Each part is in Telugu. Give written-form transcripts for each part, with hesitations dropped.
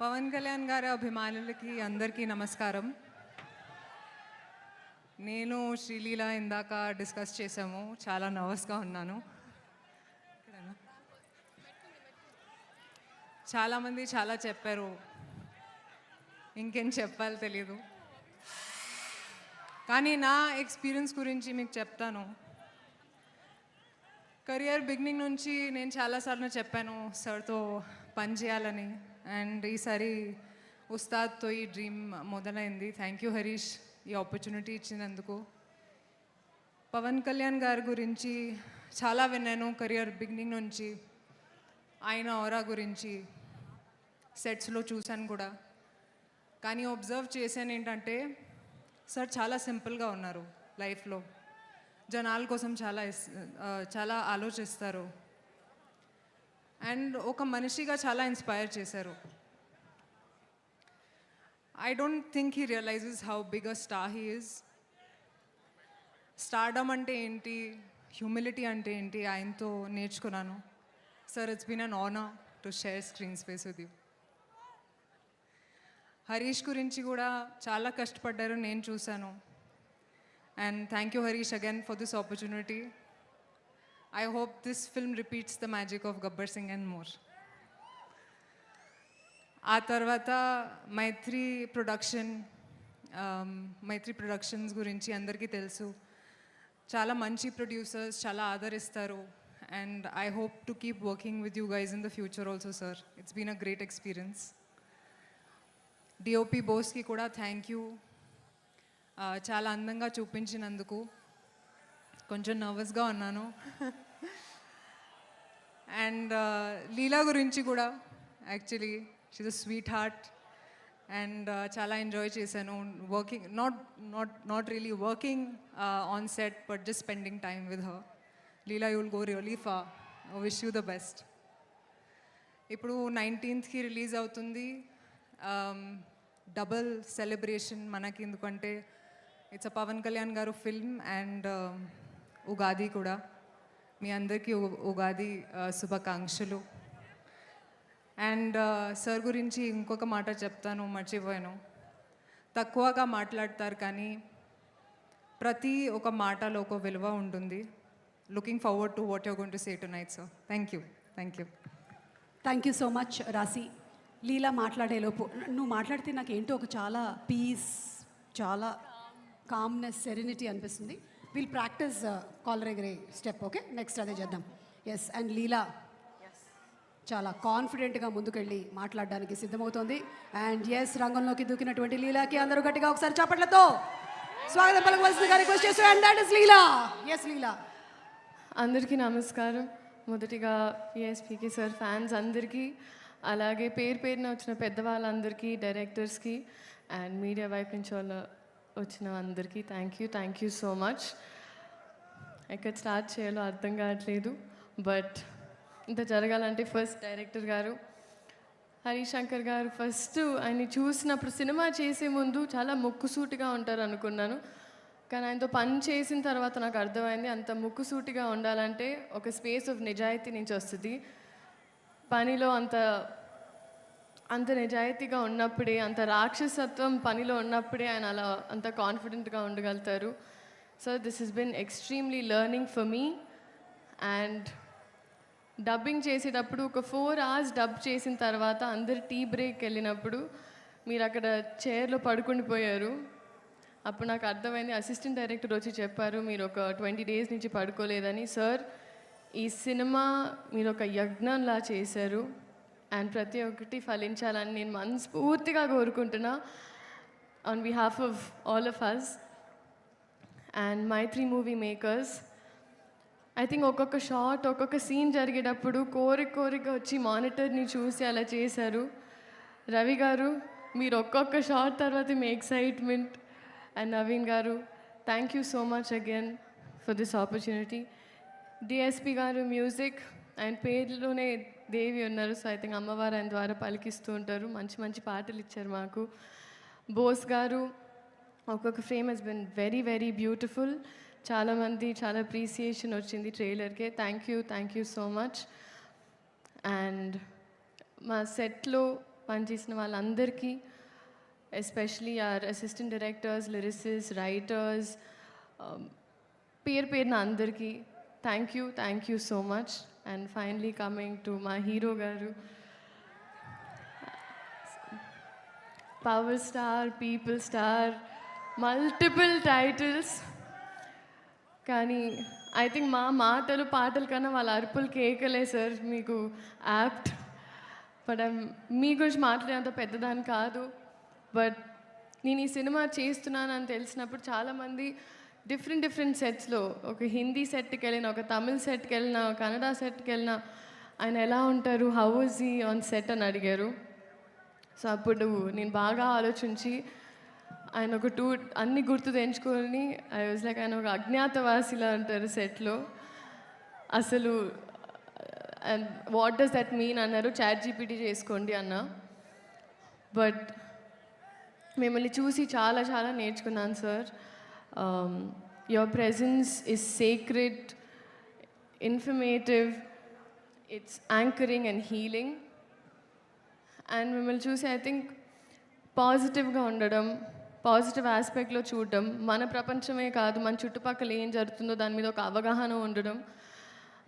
పవన్ కళ్యాణ్ గారి అభిమానులకి అందరికీ నమస్కారం. నేను శ్రీలీల ఇందాక డిస్కస్ చేసాము. చాలా నర్వస్గా ఉన్నాను. చాలామంది చాలా చెప్పారు, ఇంకేం చెప్పాలో తెలీదు. కానీ నా ఎక్స్పీరియన్స్ గురించి మీకు చెప్తాను. కెరియర్ బిగినింగ్ నుంచి నేను చాలాసార్లు చెప్పాను సార్తో పని చేయాలని. అండ్ ఈసారి ఉస్తాద్తో ఈ డ్రీమ్ మొదలైంది. థ్యాంక్ యూ హరీష్, ఈ ఆపర్చునిటీ ఇచ్చినందుకు. పవన్ కళ్యాణ్ గారి గురించి చాలా విన్నాను కెరియర్ బిగినింగ్ నుంచి. ఆయన ఆరా గురించి సెట్స్లో చూశాను కూడా. కానీ అబ్జర్వ్ చేశాను ఏంటంటే సార్ చాలా సింపుల్గా ఉన్నారు లైఫ్లో. జనాల కోసం చాలా ఆలోచిస్తారు. అండ్ ఒక మనిషిగా చాలా ఇన్స్పైర్ చేశారు. I don't think he realizes how big a star he is. Stardom అంటే ఏంటి, హ్యూమిలిటీ అంటే ఏంటి ఆయనతో నేర్చుకున్నాను. Sir, it's been an honour to share screen space with you. Harish గురించి కూడా చాలా కష్టపడ్డారు, నేను చూశాను. And thank you Harish again for this opportunity. I hope this film repeats the magic of Gabbar Singh and more. ఆ తర్వాత మైత్రి ప్రొడక్షన్స్ గురించి అందరికీ తెలుసు. చాలా మంచి ప్రొడ్యూసర్స్, చాలా ఆదరిస్తారు. And I hope to keep working with you guys in the future also, sir. It's been a great experience. DOP బోస్కి కూడా థ్యాంక్ యూ. చాలా అందంగా చూపించినందుకు. కొంచెం నర్వస్గా ఉన్నాను. అండ్ లీలా గురించి కూడా actually she's a sweetheart. And చాలా ఎంజాయ్ చేశాను working, not really working on set, but just spending time with her. Leela, you will go really far. Wish you the best. ఇప్పుడు 19th రిలీజ్ అవుతుంది. డబుల్ సెలబ్రేషన్ మనకి, ఎందుకంటే ఇట్స్ అ పవన్ కళ్యాణ్ గారు ఫిల్మ్ అండ్ ఉగాది కూడా. మీ అందరికీ ఉగాది శుభాకాంక్షలు. అండ్ సార్ గురించి ఇంకొక మాట చెప్తాను, మర్చిపోయాను. తక్కువగా మాట్లాడతారు కానీ ప్రతి ఒక మాటలో ఒక విలువ ఉంటుంది. Looking forward to what you're going to say tonight sir. Thank you. Thank you so much రాశి. లీలా మాట్లాడేలోపు నువ్వు మాట్లాడితే నాకు ఏంటో ఒక చాలా పీస్, చాలా కామ్నెస్, సెరెనిటీ అనిపిస్తుంది. వీల్ ప్రాక్టీస్ కాలర్ ఎగరే స్టెప్. ఓకే, నెక్స్ట్ అదే చేద్దాం. ఎస్, అండ్ లీలా చాలా కాన్ఫిడెంట్గా ముందుకెళ్ళి మాట్లాడడానికి సిద్ధమవుతోంది. అండ్ ఎస్, రంగంలోకి దూకినటువంటి లీలాకి అందరూ గట్టిగా ఒకసారి చప్పట్లతో స్వాగతం పలకవలసిందిగా రిక్వెస్ట్ చేస్తారు. And that is Leela. Yes Leela. అందరికీ నమస్కారం. మొదటిగా పిఎస్పీకి సార్ ఫ్యాన్స్ అందరికీ, అలాగే పేరున వచ్చిన పెద్దవాళ్ళందరికీ, డైరెక్టర్స్కి అండ్ మీడియా వైపు నుంచి వచ్చిన అందరికీ థ్యాంక్ యూ సో మచ్. ఎక్కడ స్టార్ట్ చేయాలో అర్థం కావట్లేదు. బట్ ఇంత జరగాలంటే ఫస్ట్ డైరెక్టర్ గారు హరీష్ శంకర్ గారు, ఫస్ట్ ఆయన్ని చూసినప్పుడు సినిమా చేసే ముందు చాలా ముక్కుసూటిగా ఉంటారు అనుకున్నాను. కానీ ఆయనతో పని చేసిన తర్వాత నాకు అర్థమైంది అంత ముక్కుసూటిగా ఉండాలంటే ఒక స్పేస్ ఆఫ్ నిజాయితీ నుంచి వస్తుంది. పనిలో అంత నిజాయితీగా ఉన్నప్పుడే, అంత రాక్షసత్వం పనిలో ఉన్నప్పుడే ఆయన అలా అంత కాన్ఫిడెంట్గా ఉండగలుగుతారు. So this he's been extremely learning for me. And dubbing చేసేటప్పుడు ఒక 4 hours డబ్ చేసిన తర్వాత అందరు టీ బ్రేక్ వెళ్ళినప్పుడు మీరు అక్కడ చైర్లో పడుకుండిపోయారు. అప్పుడు నాకు అర్థమైంది. అసిస్టెంట్ డైరెక్టర్ వచ్చి చెప్పారు, మీరు ఒక 20 days నుంచి పడుకోలేదని. సార్, ఈ సినిమా మీరు ఒక యజ్ఞంలా చేశారు అండ్ ప్రతి ఒక్కటి ఫలించాలని నేను మనస్ఫూర్తిగా కోరుకుంటున్నా on behalf of all of us and Mythri Movie Makers. I think ఒక్కొక్క షాట్, ఒక్కొక్క సీన్ జరిగేటప్పుడు కోరిక వచ్చి మానిటర్ని చూసి అలా చేశారు. రవి గారు, మీరు ఒక్కొక్క షాట్ తర్వాత మీ ఎక్సైట్మెంట్. అండ్ నవీన్ గారు, thank you so much again for this opportunity. DSP గారు మ్యూజిక్, ఆయన పేరులోనే దేవి ఉన్నారు. సో ఐ థింక్ అమ్మవారు ఆయన ద్వారా పలికిస్తూ ఉంటారు. మంచి పాటలు ఇచ్చారు మాకు. బోస్ గారు, ఒక్కొక్క frame has been very beautiful. చాలామంది చాలా అప్రిసియేషన్ వచ్చింది ట్రైలర్కే. Thank you so much. And మా సెట్లో పనిచేసిన వాళ్ళందరికీ, especially our assistant directors, lyricists, writers, పేరున అందరికీ thank you so much. And finally coming to మా hero garu, power star, people star, multiple titles. కానీ ఐ థింక్ మా మాటలు పాటల కన్నా వాళ్ళ అరుపులు కేకలే సార్ మీకు యాప్ట్. బట్ మీ గురించి మాట్లాడేంత పెద్దదాన్ని కాదు. బట్ నేను ఈ సినిమా చేస్తున్నానని తెలిసినప్పుడు చాలామంది డిఫరెంట్ సెట్స్లో, ఒక హిందీ సెట్కి వెళ్ళిన, ఒక తమిళ్ సెట్కి వెళ్ళిన, ఒక కన్నడ సెట్కి వెళ్ళిన, ఆయన ఎలా ఉంటారు, how is he on set అని అడిగారు. సో అప్పుడు నేను బాగా ఆలోచించి ఆయన ఒక అన్ని గుర్తు తెంచుకొని ఐ వాజ్ లైక్, ఆయన ఒక అజ్ఞాతవాసిలా అంటారు సెట్లో. అసలు and what does that mean అన్నారు, ChatGPT చేసుకోండి అన్న. బట్ మిమ్మల్ని చూసి చాలా నేర్చుకున్నాను sir. Your presence is sacred, informative, it's anchoring and healing. And మిమ్మల్ని చూసి ఐ థింక్ పాజిటివ్గా ఉండడం, పాజిటివ్ ఆస్పెక్ట్లో చూడడం, మన ప్రపంచమే కాదు మన చుట్టుపక్కల ఏం జరుగుతుందో దాని మీద ఒక అవగాహన ఉండడం,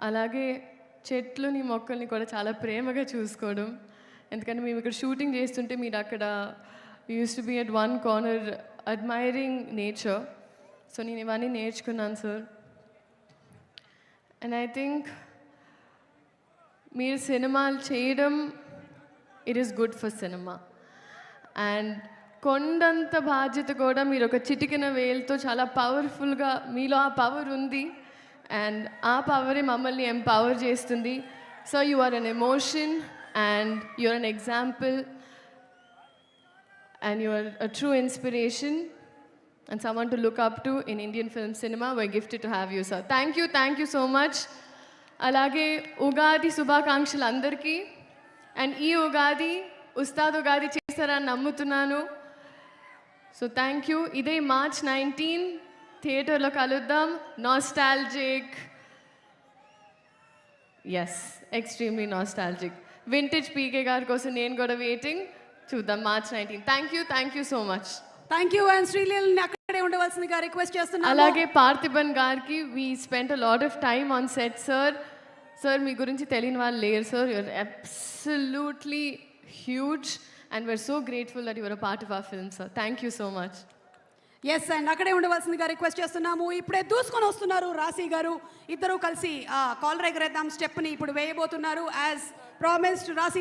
అలాగే చెట్లని మొక్కల్ని కూడా చాలా ప్రేమగా చూసుకోవడం. ఎందుకంటే మేము ఇక్కడ షూటింగ్ చేస్తుంటే మీరు అక్కడ used to be at one corner admiring nature. So నేను ఇవన్నీ నేర్చుకున్నాను సార్. అండ్ ఐ థింక్ మీరు సినిమాలు చేయడం, it is good for cinema. And కొండంత బాధ్యత కూడా మీరు ఒక చిటికిన వేలుతో చాలా పవర్ఫుల్గా, మీలో ఆ పవర్ ఉంది అండ్ ఆ పవరే మమ్మల్ని ఎంపవర్ చేస్తుంది. So you are an emotion and you are an example and you are a true inspiration and someone to look up to in Indian film cinema. We're gifted to have you, sir. Thank you so much. అలాగే ఉగాది శుభాకాంక్షలు అందరికీ. అండ్ ఈ ఉగాది ఉస్తాద్ ఉగాది చేస్తారని నమ్ముతున్నాను. So thank you. ఇదే March 19 థియేటర్లో కలుద్దాం. Nostalgic, yes, extremely nostalgic. Vintage PK గారి కోసం నేను కూడా వెయిటింగ్. చూద్దాం March 19. Thank you so much. Thank you. And శ్రీలీలని అక్కడే ఉండవలసిందిగా రిక్వెస్ట్ చేస్తున్నాను. అలాగే పార్థిబన్ గారికి, we spent a lot of time on set sir. Sir మీ గురించి తెలియని వాళ్ళు లేరు sir. You're absolutely huge and we're so grateful that your a part of hour film sir. Thank you so much. Yes, and అక్కడే ఉండవలసిందిగా రిక్వెస్ట్ చేస్తున్నాము. ఇప్పుడే దూసుకొని వస్తున్నారు రాశి గారు. ఇద్దరు కలిసి కాలర్ ఎగరేద్దాం స్టెప్ని ఇప్పుడు వేయబోతున్నారు. యాజ్ ప్రామిస్డ్ రాశి